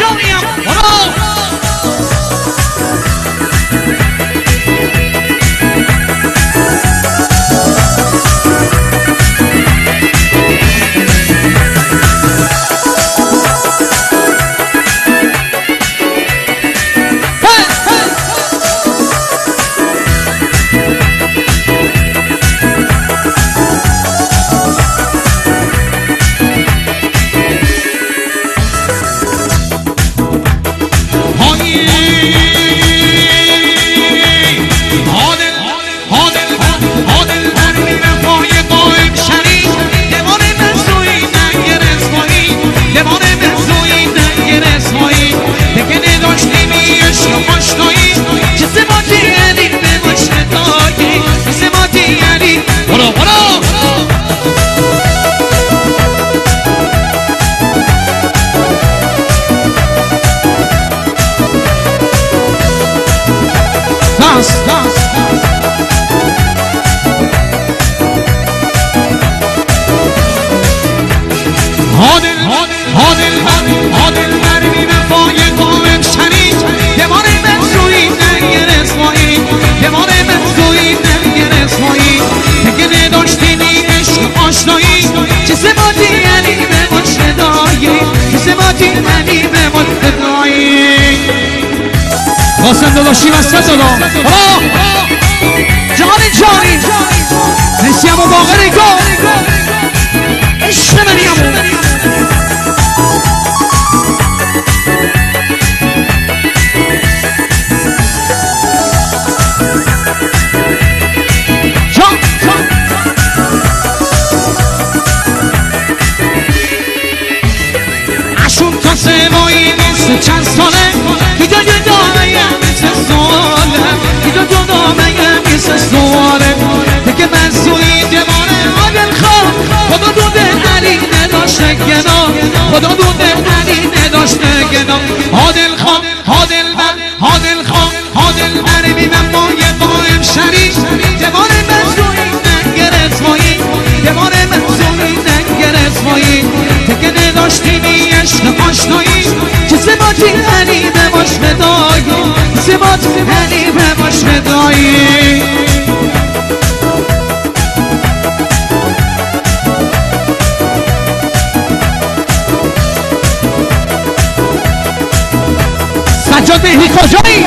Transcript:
جانیم برو واسم داداشی وسط دادا جانی نسیم و باقر گو عشق منیم اشون تا سوایی نیست چند ساله دیگه دیگه منصوری دمانه عادل خواه خدا دوده علی نداشته گنا خدا دوده علی نداشته گنا عادل خواه عادل من عادل خواه عادل عربی من مایه قائم شریف دمانه منصوری نگر اسمایی دمانه منصوری نگر اسمایی دیگه نداشتی بی عشق آشنایی که سباتی علی بباش فدایی سباتی علی بباش فدایی سجاد مهدی کجایی؟